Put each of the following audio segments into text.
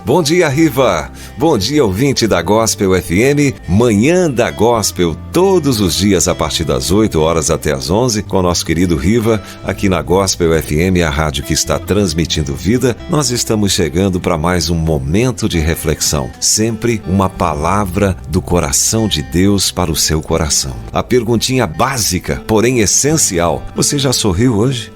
Bom dia, Riva! Bom dia, ouvinte da Gospel FM, Manhã da Gospel, todos os dias a partir das 8 horas até as 11, com o nosso querido Riva, aqui na Gospel FM, a rádio que está transmitindo vida. Nós estamos chegando para mais um momento de reflexão, sempre uma palavra do coração de Deus para o seu coração. A perguntinha básica, porém essencial: você já sorriu hoje?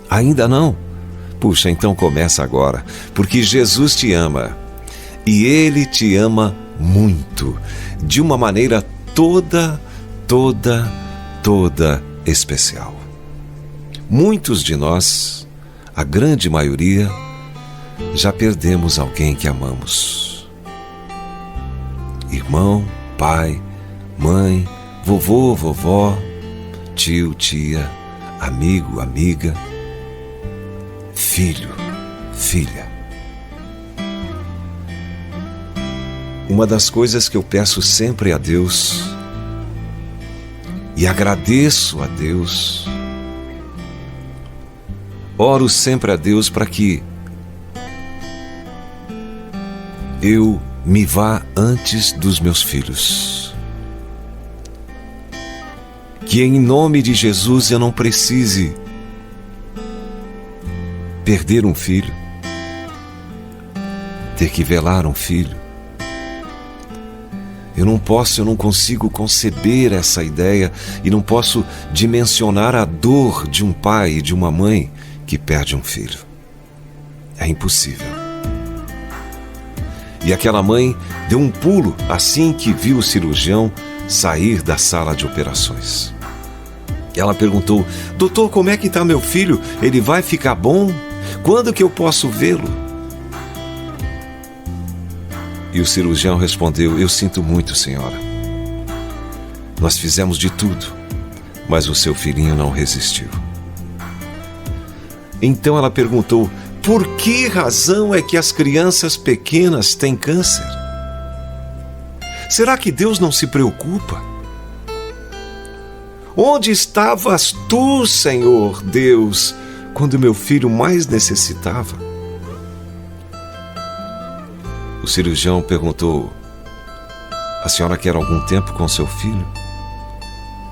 Ainda não? Puxa, então começa agora, porque Jesus te ama e Ele te ama muito, de uma maneira toda especial. Muitos de nós, a grande maioria, já perdemos alguém que amamos. Irmão, pai, mãe, vovô, vovó, tio, tia, amigo, amiga, filho, filha. Uma das coisas que eu peço sempre a Deus e agradeço a Deus, oro sempre a Deus para que eu me vá antes dos meus filhos. Que em nome de Jesus eu não precise perder um filho, ter que velar um filho. Eu não consigo conceber essa ideia e não posso dimensionar a dor de um pai e de uma mãe que perde um filho. É impossível. E aquela mãe deu um pulo assim que viu o cirurgião sair da sala de operações. Ela perguntou: doutor, como é que está meu filho? Ele vai ficar bom? Quando que eu posso vê-lo? E o cirurgião respondeu: eu sinto muito, senhora. Nós fizemos de tudo, mas o seu filhinho não resistiu. Então ela perguntou: por que razão é que as crianças pequenas têm câncer? Será que Deus não se preocupa? Onde estavas tu, Senhor Deus, quando meu filho mais necessitava? O cirurgião perguntou: a senhora quer algum tempo com seu filho?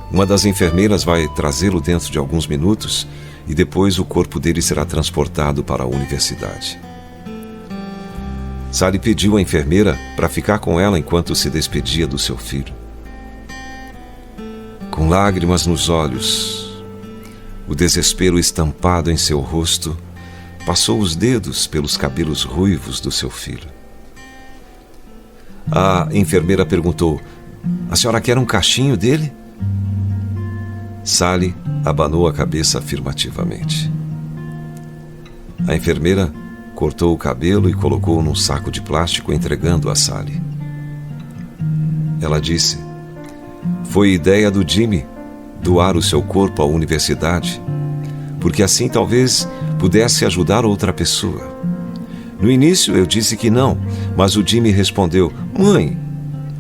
Uma das enfermeiras vai trazê-lo dentro de alguns minutos e depois o corpo dele será transportado para a universidade. Sally pediu à enfermeira para ficar com ela enquanto se despedia do seu filho. Com lágrimas nos olhos, o desespero estampado em seu rosto, passou os dedos pelos cabelos ruivos do seu filho. A enfermeira perguntou: a senhora quer um cachinho dele? Sally abanou a cabeça afirmativamente. A enfermeira cortou o cabelo e colocou-o num saco de plástico, entregando a Sally. Ela disse: foi ideia do Jimmy doar o seu corpo à universidade, porque assim talvez pudesse ajudar outra pessoa. No início eu disse que não, mas o Jimmy respondeu: mãe,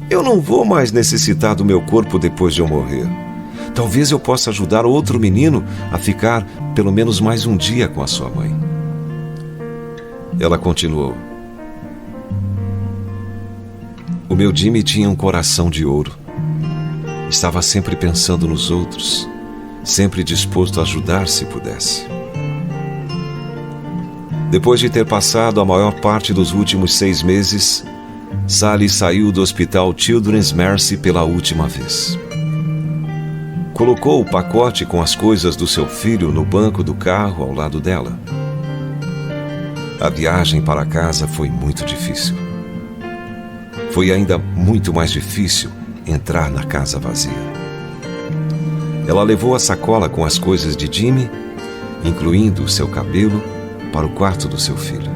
eu não vou mais necessitar do meu corpo depois de eu morrer. Talvez eu possa ajudar outro menino a ficar pelo menos mais um dia com a sua mãe. Ela continuou: o meu Jimmy tinha um coração de ouro. Estava sempre pensando nos outros, sempre disposto a ajudar se pudesse. Depois de ter passado a maior parte dos últimos 6 meses, Sally saiu do hospital Children's Mercy pela última vez. Colocou o pacote com as coisas do seu filho no banco do carro ao lado dela. A viagem para casa foi muito difícil. Foi ainda muito mais difícil entrar na casa vazia. Ela levou a sacola com as coisas de Jimmy, incluindo o seu cabelo, para o quarto do seu filho.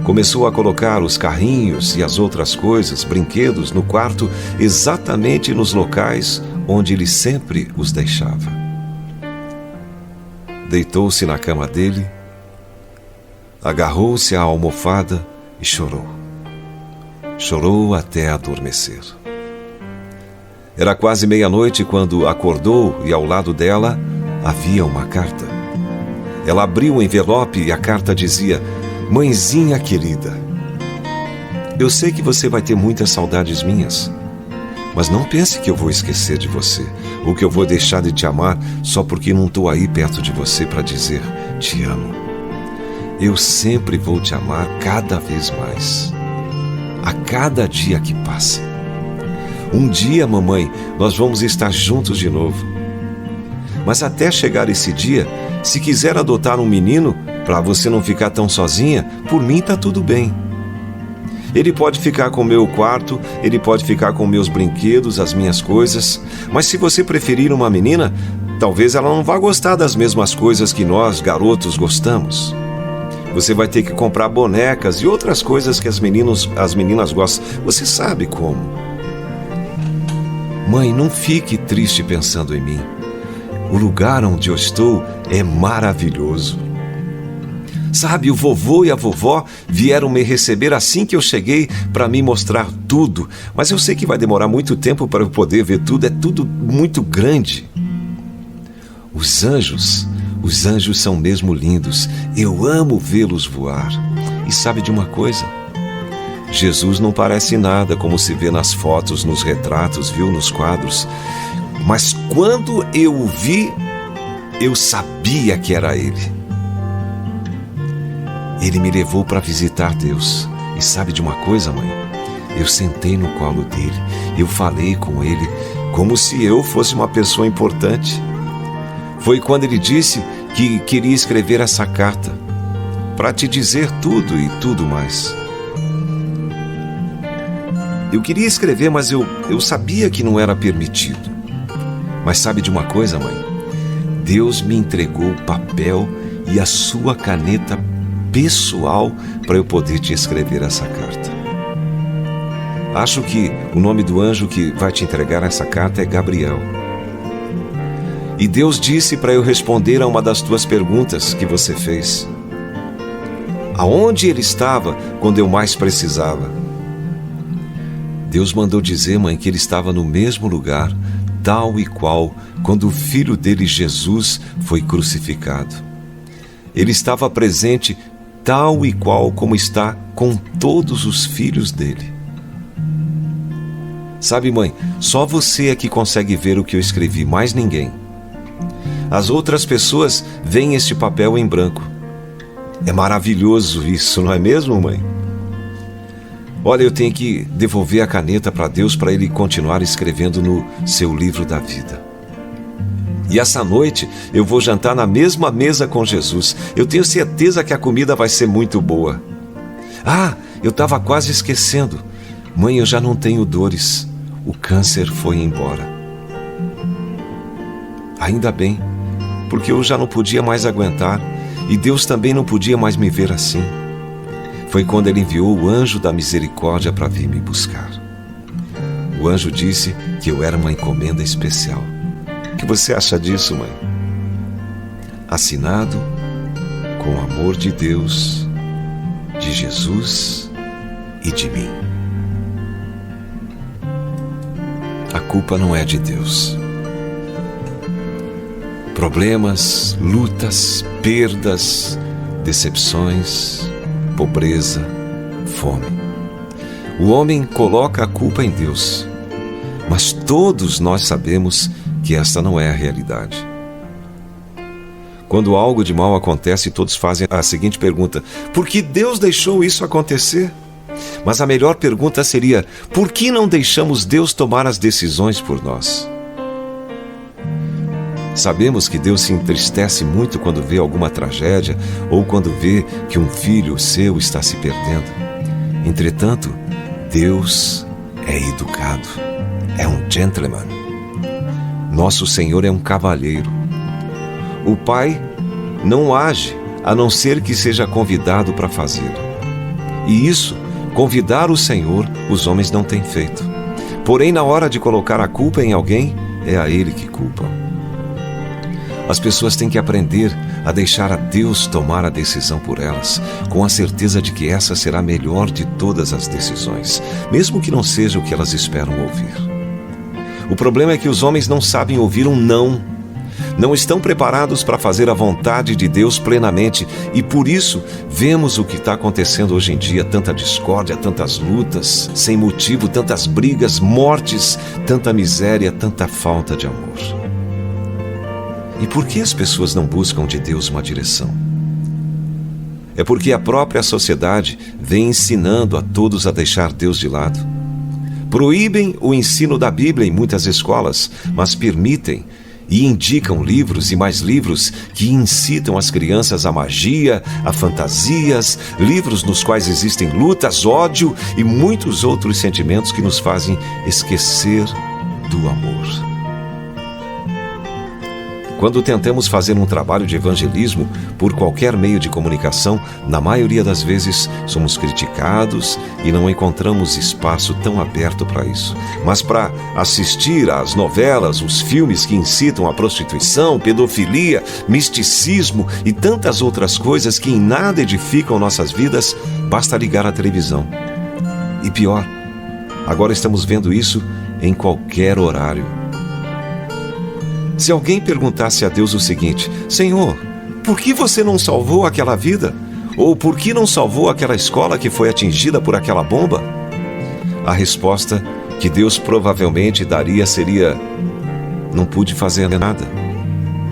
Começou a colocar os carrinhos e as outras coisas, brinquedos, no quarto, exatamente nos locais onde ele sempre os deixava. Deitou-se na cama dele, agarrou-se à almofada e chorou. Chorou até adormecer. Era quase meia-noite quando acordou e ao lado dela havia uma carta. Ela abriu o envelope e a carta dizia: Mãezinha querida, eu sei que você vai ter muitas saudades minhas, mas não pense que eu vou esquecer de você, ou que eu vou deixar de te amar só porque não estou aí perto de você para dizer te amo. Eu sempre vou te amar cada vez mais, a cada dia que passa. Um dia, mamãe, nós vamos estar juntos de novo. Mas até chegar esse dia, se quiser adotar um menino, para você não ficar tão sozinha, por mim tá tudo bem. Ele pode ficar com o meu quarto, ele pode ficar com meus brinquedos, as minhas coisas, mas se você preferir uma menina, talvez ela não vá gostar das mesmas coisas que nós, garotos, gostamos. Você vai ter que comprar bonecas e outras coisas que as meninas gostam. Você sabe como. Mãe, não fique triste pensando em mim. O lugar onde eu estou é maravilhoso. Sabe, o vovô e a vovó vieram me receber assim que eu cheguei para me mostrar tudo. Mas eu sei que vai demorar muito tempo para eu poder ver tudo. É tudo muito grande. Os anjos são mesmo lindos. Eu amo vê-los voar. E sabe de uma coisa? Jesus não parece nada como se vê nas fotos, nos retratos, viu, nos quadros. Mas quando eu o vi, eu sabia que era ele. Ele me levou para visitar Deus. E sabe de uma coisa, mãe? Eu sentei no colo dele. Eu falei com ele como se eu fosse uma pessoa importante. Foi quando ele disse que queria escrever essa carta para te dizer tudo e tudo mais. Eu queria escrever, mas eu sabia que não era permitido. Mas sabe de uma coisa, mãe? Deus me entregou o papel e a sua caneta pessoal para eu poder te escrever essa carta. Acho que o nome do anjo que vai te entregar essa carta é Gabriel. E Deus disse para eu responder a uma das tuas perguntas que você fez. Aonde ele estava quando eu mais precisava? Deus mandou dizer, mãe, que ele estava no mesmo lugar, tal e qual, quando o filho dele, Jesus, foi crucificado. Ele estava presente tal e qual como está com todos os filhos dele. Sabe, mãe, só você é que consegue ver o que eu escrevi, mais ninguém. As outras pessoas veem este papel em branco. É maravilhoso isso, não é mesmo, mãe? Olha, eu tenho que devolver a caneta para Deus para ele continuar escrevendo no seu livro da vida. E essa noite eu vou jantar na mesma mesa com Jesus. Eu tenho certeza que a comida vai ser muito boa. Ah, eu estava quase esquecendo. Mãe, eu já não tenho dores. O câncer foi embora. Ainda bem, porque eu já não podia mais aguentar e Deus também não podia mais me ver assim. Foi quando ele enviou o anjo da misericórdia para vir me buscar. O anjo disse que eu era uma encomenda especial. O que você acha disso, mãe? Assinado com o amor de Deus, de Jesus e de mim. A culpa não é de Deus. Problemas, lutas, perdas, decepções, pobreza, fome. O homem coloca a culpa em Deus, mas todos nós sabemos que esta não é a realidade. Quando algo de mal acontece, todos fazem a seguinte pergunta: por que Deus deixou isso acontecer? Mas a melhor pergunta seria: por que não deixamos Deus tomar as decisões por nós? Sabemos que Deus se entristece muito quando vê alguma tragédia ou quando vê que um filho seu está se perdendo. Entretanto, Deus é educado, é um gentleman. Nosso Senhor é um cavalheiro. O Pai não age a não ser que seja convidado para fazê-lo. E isso, convidar o Senhor, os homens não têm feito. Porém, na hora de colocar a culpa em alguém, é a Ele que culpam. As pessoas têm que aprender a deixar a Deus tomar a decisão por elas, com a certeza de que essa será a melhor de todas as decisões, mesmo que não seja o que elas esperam ouvir. O problema é que os homens não sabem ouvir um não. não estão preparados para fazer a vontade de Deus plenamente e por isso vemos o que está acontecendo hoje em dia, tanta discórdia, tantas lutas, sem motivo, tantas brigas, mortes, tanta miséria, tanta falta de amor. E por que as pessoas não buscam de Deus uma direção? É porque a própria sociedade vem ensinando a todos a deixar Deus de lado. Proíbem o ensino da Bíblia em muitas escolas, mas permitem e indicam livros e mais livros que incitam as crianças à magia, a fantasias, livros nos quais existem lutas, ódio e muitos outros sentimentos que nos fazem esquecer do amor. Quando tentamos fazer um trabalho de evangelismo por qualquer meio de comunicação, na maioria das vezes somos criticados e não encontramos espaço tão aberto para isso. Mas para assistir às novelas, os filmes que incitam a prostituição, pedofilia, misticismo e tantas outras coisas que em nada edificam nossas vidas, basta ligar a televisão. E pior, agora estamos vendo isso em qualquer horário. Se alguém perguntasse a Deus o seguinte: Senhor, por que você não salvou aquela vida? Ou por que não salvou aquela escola que foi atingida por aquela bomba? A resposta que Deus provavelmente daria seria: não pude fazer nada,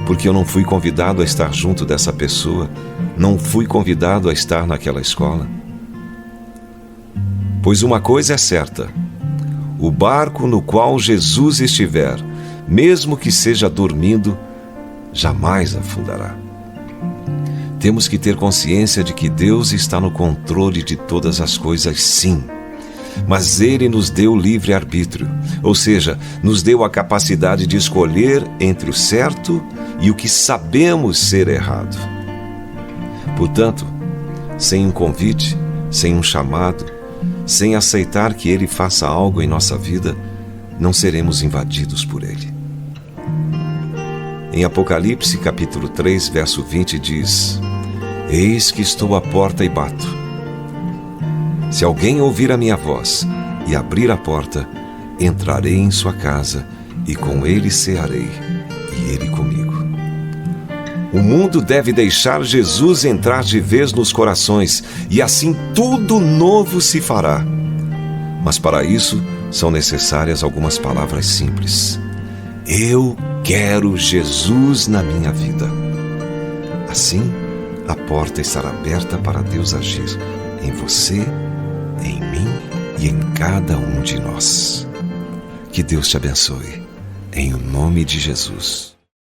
porque eu não fui convidado a estar junto dessa pessoa, não fui convidado a estar naquela escola. Pois uma coisa é certa: o barco no qual Jesus estiver, mesmo que seja dormindo, jamais afundará. Temos que ter consciência de que Deus está no controle de todas as coisas, sim. Mas Ele nos deu livre-arbítrio, ou seja, nos deu a capacidade de escolher entre o certo e o que sabemos ser errado. Portanto, sem um convite, sem um chamado, sem aceitar que Ele faça algo em nossa vida, não seremos invadidos por Ele. Em Apocalipse, capítulo 3, verso 20, diz: Eis que estou à porta e bato. Se alguém ouvir a minha voz e abrir a porta, entrarei em sua casa e com ele cearei, e ele comigo. O mundo deve deixar Jesus entrar de vez nos corações, e assim tudo novo se fará. Mas para isso, são necessárias algumas palavras simples. Eu quero Jesus na minha vida. Assim, a porta estará aberta para Deus agir em você, em mim e em cada um de nós. Que Deus te abençoe, em nome de Jesus.